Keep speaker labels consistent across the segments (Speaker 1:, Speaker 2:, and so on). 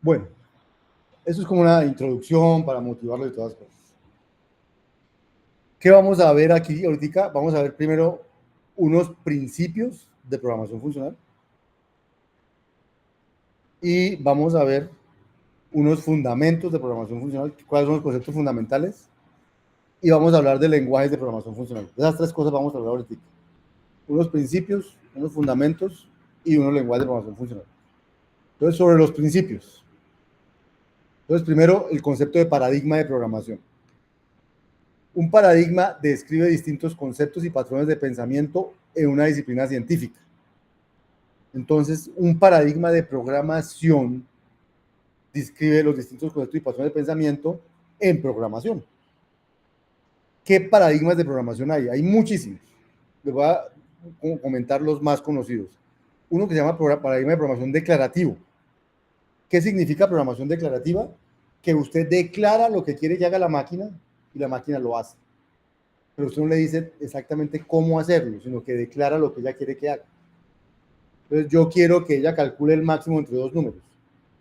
Speaker 1: Bueno, eso es como una introducción para motivarlo y todas las cosas. ¿Qué vamos a ver aquí ahorita? Vamos a ver primero unos principios de programación funcional y vamos a ver unos fundamentos de programación funcional, cuáles son los conceptos fundamentales, y vamos a hablar de lenguajes de programación funcional. De esas tres cosas vamos a hablar ahorita. Unos principios, unos fundamentos y unos lenguajes de programación funcional. Entonces, sobre los principios. Entonces, primero, el concepto de paradigma de programación. Un paradigma describe distintos conceptos y patrones de pensamiento en una disciplina científica. Entonces, un paradigma de programación describe los distintos conceptos y patrones de pensamiento en programación. ¿Qué paradigmas de programación hay? Hay muchísimos. Les voy a comentar los más conocidos. Uno que se llama paradigma de programación declarativo. ¿Qué significa programación declarativa? Que usted declara lo que quiere que haga la máquina y la máquina lo hace. Pero usted no le dice exactamente cómo hacerlo, sino que declara lo que ella quiere que haga. Entonces yo quiero que ella calcule el máximo entre dos números.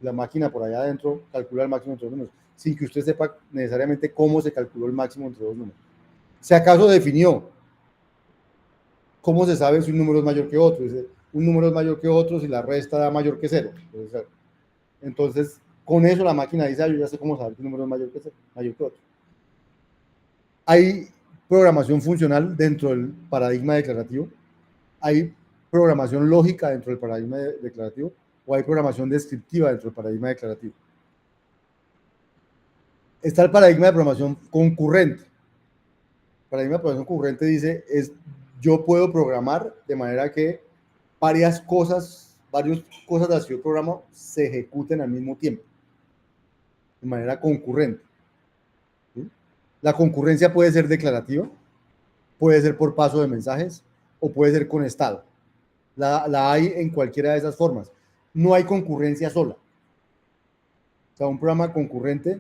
Speaker 1: La máquina por allá adentro calcula el máximo entre dos números, sin que usted sepa necesariamente cómo se calculó el máximo entre dos números. Si acaso definió, ¿cómo se sabe si un número es mayor que otro? Dice, un número es mayor que otro si la resta da mayor que cero. Entonces, con eso la máquina dice, yo ya sé cómo saber que un número es mayor que cero, mayor que otro. Hay programación funcional dentro del paradigma declarativo, hay programación lógica dentro del paradigma declarativo, o hay programación descriptiva dentro del paradigma declarativo. Está el paradigma de programación concurrente. El paradigma de programación concurrente dice, yo puedo programar de manera que varias cosas de las que yo programo se ejecuten al mismo tiempo, de manera concurrente. ¿Sí? La concurrencia puede ser declarativa, puede ser por paso de mensajes, o puede ser con estado. La hay en cualquiera de esas formas. No hay concurrencia sola. O sea, un programa concurrente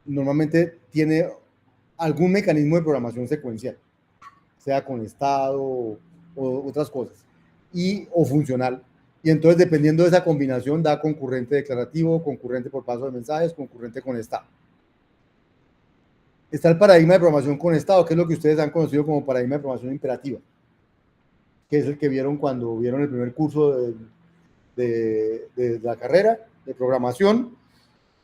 Speaker 1: normalmente tiene algún mecanismo de programación secuencial, sea con estado o otras cosas, o funcional. Y entonces, dependiendo de esa combinación, da concurrente declarativo, concurrente por paso de mensajes, concurrente con estado. Está el paradigma de programación con estado, que es lo que ustedes han conocido como paradigma de programación imperativa, que es el que vieron cuando vieron el primer curso de la carrera de programación,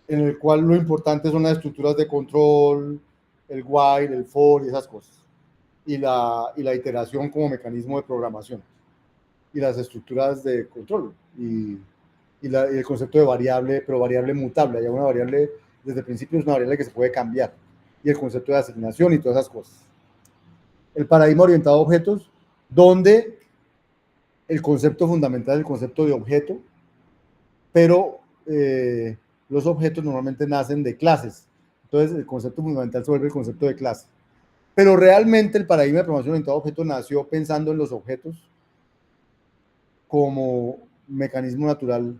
Speaker 1: en el cual lo importante son las estructuras de control, el while, el for y esas cosas, y la iteración como mecanismo de programación, y las estructuras de control, y el concepto de variable, pero variable mutable. Hay una variable, desde el principio es una variable que se puede cambiar, y el concepto de asignación y todas esas cosas. El paradigma orientado a objetos, donde el concepto fundamental es el concepto de objeto, pero los objetos normalmente nacen de clases. Entonces, el concepto fundamental se vuelve el concepto de clase. Pero realmente el paradigma de programación orientada a objetos nació pensando en los objetos como mecanismo natural.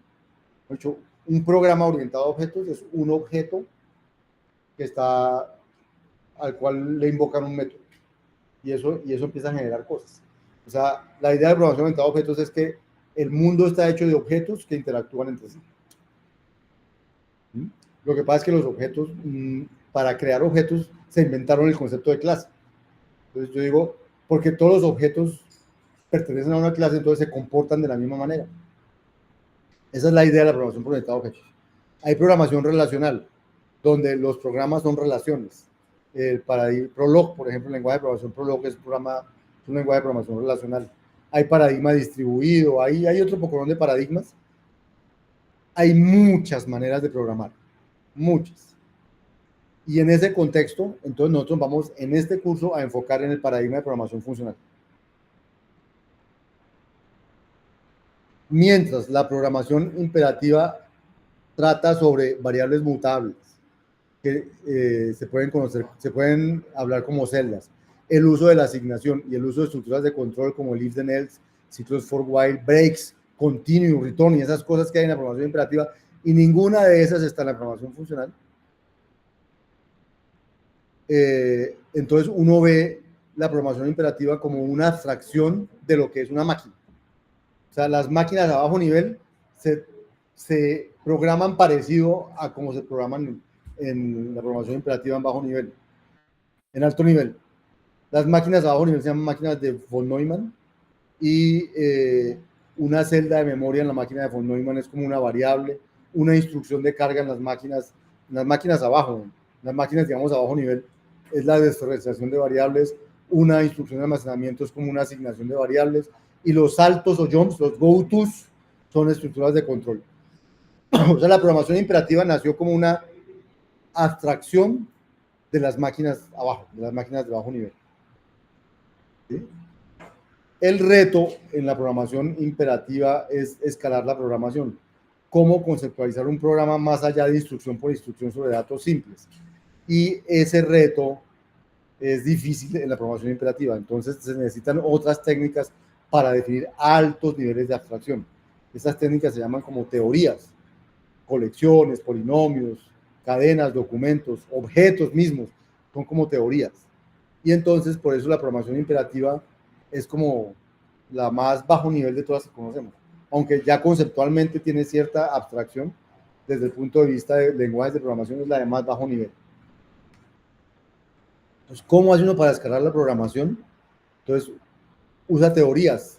Speaker 1: De hecho, un programa orientado a objetos es un objeto que está, al cual le invocan un método. Y eso empieza a generar cosas. O sea, la idea de programación orientada a objetos es que el mundo está hecho de objetos que interactúan entre sí. Lo que pasa es que los objetos, para crear objetos, se inventaron el concepto de clase. Entonces yo digo, porque todos los objetos pertenecen a una clase, entonces se comportan de la misma manera. Esa es la idea de la programación orientada a objetos. Hay programación relacional, donde los programas son relaciones. Prolog, por ejemplo, el lenguaje de programación Prolog es un lenguaje de programación relacional. Hay paradigma distribuido, hay otro poco de paradigmas. Hay muchas maneras de programar, muchas. Y en ese contexto, entonces nosotros vamos en este curso a enfocar en el paradigma de programación funcional. Mientras la programación imperativa trata sobre variables mutables que se pueden conocer, se pueden hablar como celdas, el uso de la asignación y el uso de estructuras de control como el if then else, ciclos for while, breaks, continue, return y esas cosas que hay en la programación imperativa, y ninguna de esas está en la programación funcional. Entonces uno ve la programación imperativa como una abstracción de lo que es una máquina. O sea, las máquinas a bajo nivel se programan parecido a como se programan en la programación imperativa en bajo nivel, en alto nivel. Las máquinas a bajo nivel se llaman máquinas de von Neumann y una celda de memoria en la máquina de von Neumann es como una variable, una instrucción de carga en las máquinas abajo, en las máquinas, digamos, a bajo nivel, es la desreferenciación de variables, una instrucción de almacenamiento es como una asignación de variables, y los saltos o jumps, los go-tos, son estructuras de control. O sea, la programación imperativa nació como una abstracción de las máquinas abajo, de las máquinas de bajo nivel. ¿Sí? El reto en la programación imperativa es escalar la programación. Cómo conceptualizar un programa más allá de instrucción por instrucción sobre datos simples. Y ese reto es difícil en la programación imperativa. Entonces se necesitan otras técnicas para definir altos niveles de abstracción. Esas técnicas se llaman como teorías, colecciones, polinomios, cadenas, documentos, objetos mismos, son como teorías. Y entonces por eso la programación imperativa es como la más bajo nivel de todas que conocemos, aunque ya conceptualmente tiene cierta abstracción, desde el punto de vista de lenguajes de programación es la de más bajo nivel. Entonces, ¿cómo hace uno para escalar la programación? Entonces, usa teorías.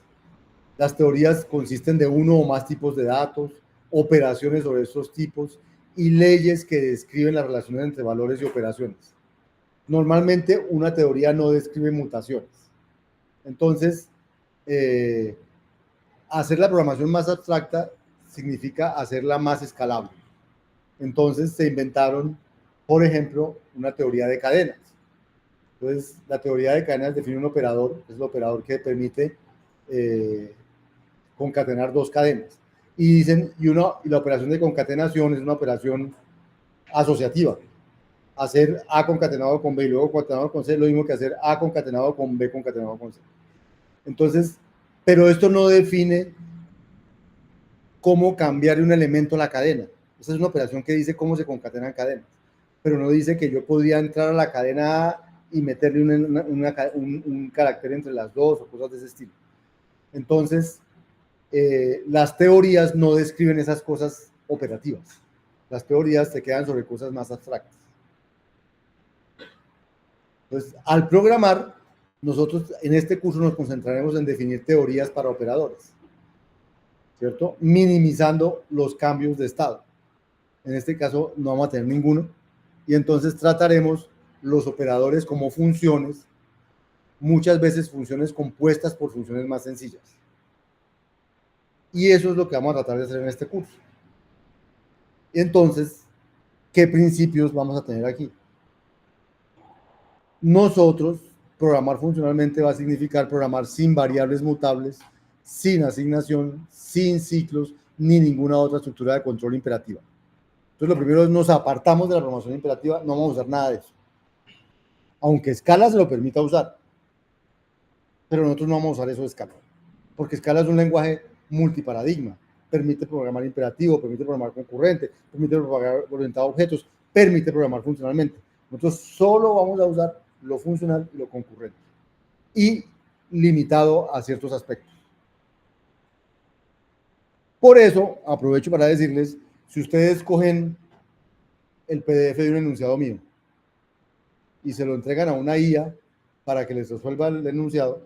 Speaker 1: Las teorías consisten de uno o más tipos de datos, operaciones sobre estos tipos y leyes que describen las relaciones entre valores y operaciones. Normalmente una teoría no describe mutaciones. Entonces, hacer la programación más abstracta significa hacerla más escalable. Entonces se inventaron, por ejemplo, una teoría de cadenas. Entonces, la teoría de cadenas define un operador, es el operador que permite concatenar dos cadenas. Y dicen, y la operación de concatenación es una operación asociativa. Hacer A concatenado con B y luego concatenado con C es lo mismo que hacer A concatenado con B concatenado con C. Entonces, pero esto no define cómo cambiar un elemento a la cadena. Esa es una operación que dice cómo se concatenan cadenas, pero no dice que yo podría entrar a la cadena A y meterle un carácter entre las dos o cosas de ese estilo. Entonces, las teorías no describen esas cosas operativas. Las teorías se quedan sobre cosas más abstractas. Entonces, al programar, nosotros en este curso nos concentraremos en definir teorías para operadores, ¿cierto? Minimizando los cambios de estado. En este caso no vamos a tener ninguno. Y entonces trataremos los operadores como funciones, muchas veces funciones compuestas por funciones más sencillas. Y eso es lo que vamos a tratar de hacer en este curso. Y entonces, ¿qué principios vamos a tener aquí? Nosotros, programar funcionalmente va a significar programar sin variables mutables, sin asignación, sin ciclos, ni ninguna otra estructura de control imperativa. Entonces, lo primero es nos apartamos de la programación imperativa, no vamos a usar nada de eso. Aunque Scala se lo permita usar, pero nosotros no vamos a usar eso de Scala, porque Scala es un lenguaje multiparadigma, permite programar imperativo, permite programar concurrente, permite programar orientado a objetos, permite programar funcionalmente. Nosotros solo vamos a usar lo funcional y lo concurrente, y limitado a ciertos aspectos. Por eso, aprovecho para decirles, si ustedes cogen el PDF de un enunciado mío y se lo entregan a una IA para que les resuelva el enunciado,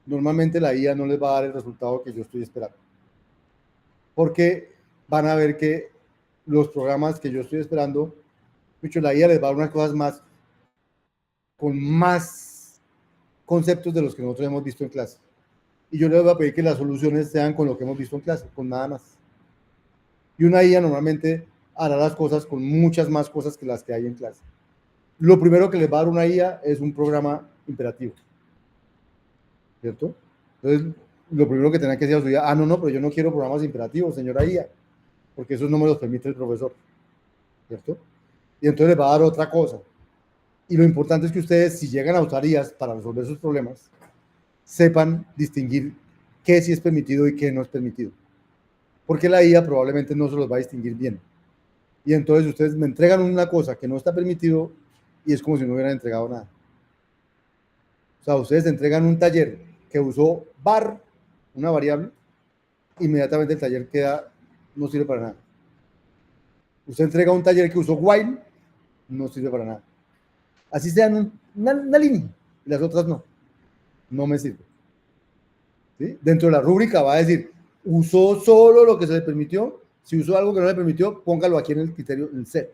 Speaker 1: normalmente la IA no les va a dar el resultado que yo estoy esperando. Porque van a ver que los programas que yo estoy esperando, mucho la IA les va a dar unas cosas más, con más conceptos de los que nosotros hemos visto en clase. Y yo les voy a pedir que las soluciones sean con lo que hemos visto en clase, con nada más. Y una IA normalmente hará las cosas con muchas más cosas que las que hay en clase. Lo primero que les va a dar una IA es un programa imperativo, ¿cierto? Entonces, lo primero que tengan que decir a su IA, no, pero yo no quiero programas imperativos, señora IA, porque esos no me los permite el profesor, ¿cierto? Y entonces les va a dar otra cosa. Y lo importante es que ustedes, si llegan a usar IAs para resolver sus problemas, sepan distinguir qué sí es permitido y qué no es permitido. Porque la IA probablemente no se los va a distinguir bien. Y entonces ustedes me entregan una cosa que no está permitido y es como si no hubieran entregado nada. O sea, ustedes entregan un taller que usó var, una variable, inmediatamente el taller no sirve para nada. Usted entrega un taller que usó while, no sirve para nada. Así sean una línea, y las otras no me sirve. ¿Sí? Dentro de la rúbrica va a decir, usó solo lo que se le permitió. Si usó algo que no le permitió, póngalo aquí en el criterio, en C.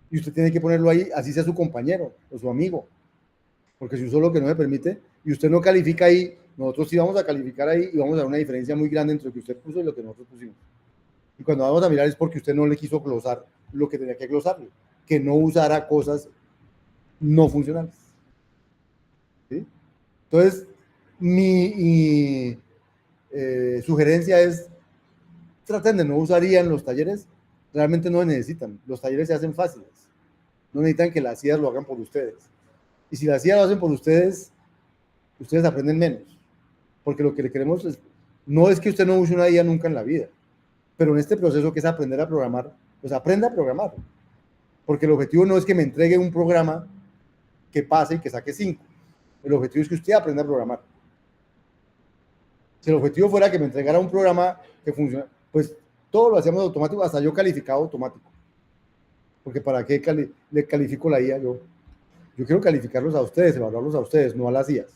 Speaker 1: Y usted tiene que ponerlo ahí, así sea su compañero o su amigo. Porque si usó lo que no le permite y usted no califica ahí, nosotros sí vamos a calificar ahí y vamos a ver una diferencia muy grande entre lo que usted puso y lo que nosotros pusimos. Y cuando vamos a mirar es porque usted no le quiso glosar lo que tenía que glosarle, que no usara cosas no funcionales. ¿Sí? Entonces, mi sugerencia es, traten de no usar IA en los talleres, realmente no necesitan, los talleres se hacen fáciles, no necesitan que las IAs lo hagan por ustedes. Y si las IAs lo hacen por ustedes, ustedes aprenden menos, porque lo que le queremos es, no es que usted no use una IA nunca en la vida, pero en este proceso que es aprender a programar, pues aprenda a programar, porque el objetivo no es que me entregue un programa que pase y que saque 5, el objetivo es que usted aprenda a programar. Si el objetivo fuera que me entregara un programa que funciona, pues todo lo hacíamos automático, hasta yo calificado automático. Porque ¿para qué le califico la IA yo? Yo quiero calificarlos a ustedes, evaluarlos a ustedes, no a las IAs.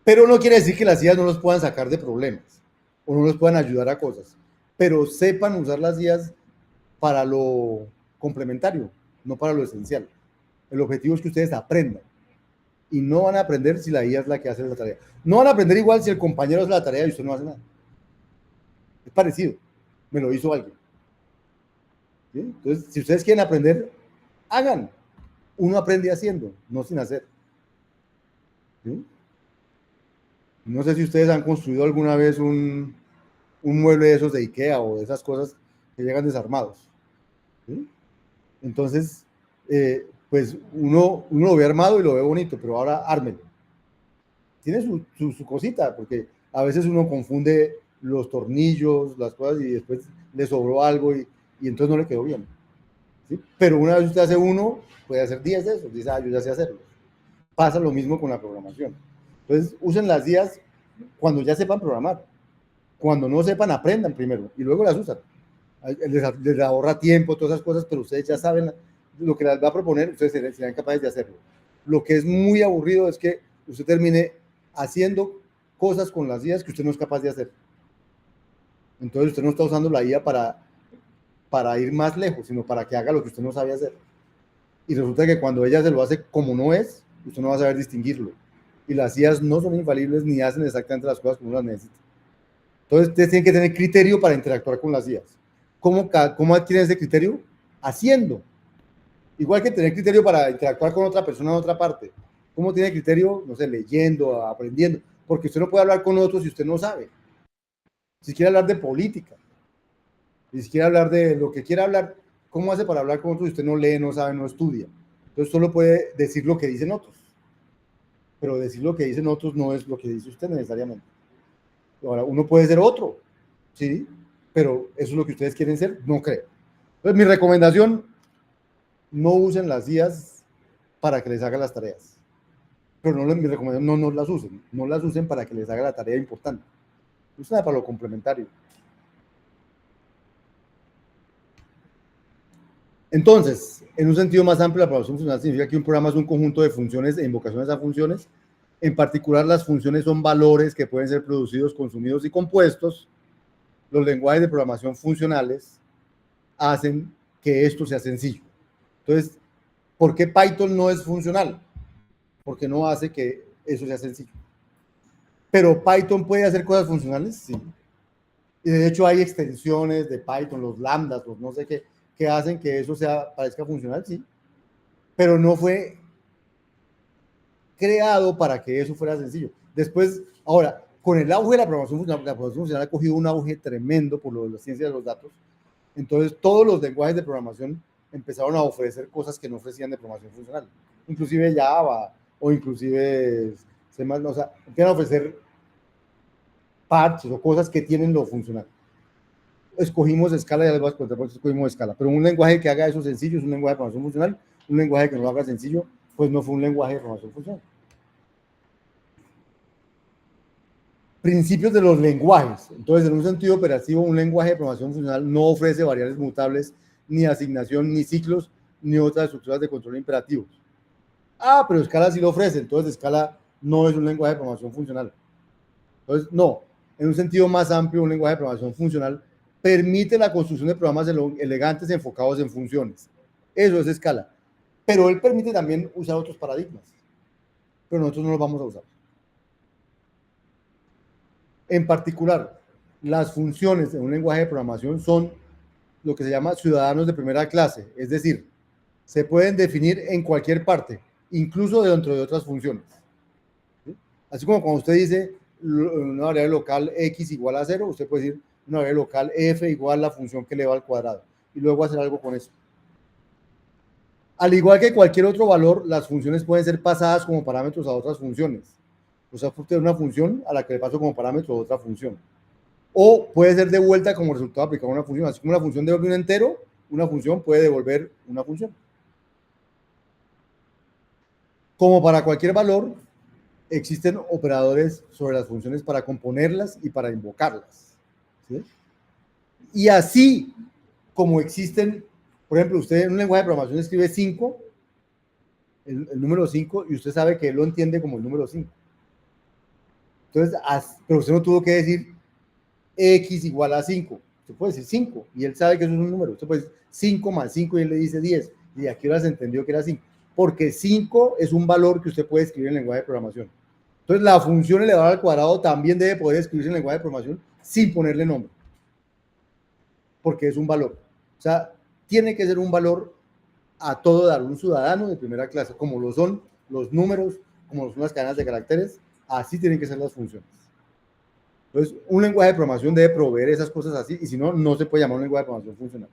Speaker 1: Pero no quiere decir que las IAs no los puedan sacar de problemas o no los puedan ayudar a cosas. Pero sepan usar las IAs para lo complementario, no para lo esencial. El objetivo es que ustedes aprendan. Y no van a aprender si la IA es la que hace la tarea. No van a aprender igual si el compañero hace la tarea y usted no hace nada. Es parecido. Me lo hizo alguien. ¿Sí? Entonces, si ustedes quieren aprender, hagan. Uno aprende haciendo, no sin hacer. ¿Sí? No sé si ustedes han construido alguna vez un mueble de esos de IKEA o de esas cosas que llegan desarmados. ¿Sí? Entonces, pues uno lo ve armado y lo ve bonito, pero ahora ármelo. Tiene su cosita, porque a veces uno confunde los tornillos, las cosas, y después le sobró algo y entonces no le quedó bien. ¿Sí? Pero una vez usted hace uno, puede hacer 10 de esos, dice, yo ya sé hacerlo. Pasa lo mismo con la programación. Entonces, usen las IAs cuando ya sepan programar. Cuando no sepan, aprendan primero y luego las usan. Les ahorra tiempo, todas esas cosas, pero ustedes ya saben lo que les va a proponer, ustedes serán capaces de hacerlo. Lo que es muy aburrido es que usted termine haciendo cosas con las IAs que usted no es capaz de hacer. Entonces usted no está usando la IA para ir más lejos, sino para que haga lo que usted no sabe hacer. Y resulta que cuando ella se lo hace como no es, usted no va a saber distinguirlo. Y las IAs no son infalibles ni hacen exactamente las cosas como uno las necesita. Entonces ustedes tienen que tener criterio para interactuar con las IAs. ¿Cómo adquieren ese criterio? Haciendo. Igual que tener criterio para interactuar con otra persona en otra parte. ¿Cómo tiene criterio? No sé, leyendo, aprendiendo. Porque usted no puede hablar con otros si usted no sabe. Si quiere hablar de política, si quiere hablar de lo que quiera hablar, ¿cómo hace para hablar con otros si usted no lee, no sabe, no estudia? Entonces solo puede decir lo que dicen otros. Pero decir lo que dicen otros no es lo que dice usted necesariamente. Ahora, uno puede ser otro, ¿sí? Pero eso es lo que ustedes quieren ser, no creo. Entonces, mi recomendación, no usen las IAs para que les hagan las tareas. Pero no, mi recomendación, no las usen. No las usen para que les haga la tarea importante. Usen para lo complementario. Entonces, en un sentido más amplio, la programación funcional significa que un programa es un conjunto de funciones e invocaciones a funciones. En particular, las funciones son valores que pueden ser producidos, consumidos y compuestos. Los lenguajes de programación funcionales hacen que esto sea sencillo. Entonces, ¿por qué Python no es funcional? Porque no hace que eso sea sencillo. Pero Python puede hacer cosas funcionales, sí. Y de hecho hay extensiones de Python, los lambdas, los no sé qué, que hacen que eso parezca funcional, sí. Pero no fue creado para que eso fuera sencillo. Después, ahora, con el auge de la programación funcional ha cogido un auge tremendo por lo de la ciencia de los datos. Entonces, todos los lenguajes de programación empezaron a ofrecer cosas que no ofrecían de programación funcional. Inclusive Java o inclusive C++, o sea, empiezan a ofrecer parches o cosas que tienen lo funcional. Escogimos Scala, ya les voy a contar por qué escogimos Scala, pero un lenguaje que haga eso sencillo es un lenguaje de programación funcional, un lenguaje que no lo haga sencillo, pues no fue un lenguaje de programación funcional. Principios de los lenguajes. Entonces, en un sentido operativo, un lenguaje de programación funcional no ofrece variables mutables, ni asignación, ni ciclos, ni otras estructuras de control imperativos. Ah, pero Scala sí lo ofrece, entonces Scala no es un lenguaje de programación funcional. Entonces, no, en un sentido más amplio, un lenguaje de programación funcional permite la construcción de programas elegantes enfocados en funciones. Eso es Scala. Pero él permite también usar otros paradigmas. Pero nosotros no los vamos a usar. En particular, las funciones en un lenguaje de programación son lo que se llama ciudadanos de primera clase, es decir, se pueden definir en cualquier parte, incluso dentro de otras funciones. ¿Sí? Así como cuando usted dice una variable local x igual a 0, usted puede decir una variable local f igual a la función que le va al cuadrado y luego hacer algo con eso. Al igual que cualquier otro valor, las funciones pueden ser pasadas como parámetros a otras funciones. O sea, usted una función a la que le paso como parámetro a otra función. O puede ser devuelta como resultado aplicado a una función. Así como una función devuelve un entero, una función puede devolver una función. Como para cualquier valor, existen operadores sobre las funciones para componerlas y para invocarlas. ¿Sí? Y así como existen, por ejemplo, usted en un lenguaje de programación escribe 5, el número 5, y usted sabe que él lo entiende como el número 5. Entonces, pero usted no tuvo que decir x igual a 5. Usted puede decir 5 y él sabe que eso es un número. Usted puede decir 5 más 5 y él le dice 10. Y aquí ahora se entendió que era 5. Porque 5 es un valor que usted puede escribir en lenguaje de programación. Entonces, la función elevada al cuadrado también debe poder escribirse en lenguaje de programación sin ponerle nombre. Porque es un valor. O sea, tiene que ser un valor a todo dar, un ciudadano de primera clase, como lo son los números, como lo son las cadenas de caracteres, así tienen que ser las funciones. Entonces, un lenguaje de programación debe proveer esas cosas así, y si no, no se puede llamar un lenguaje de programación funcional.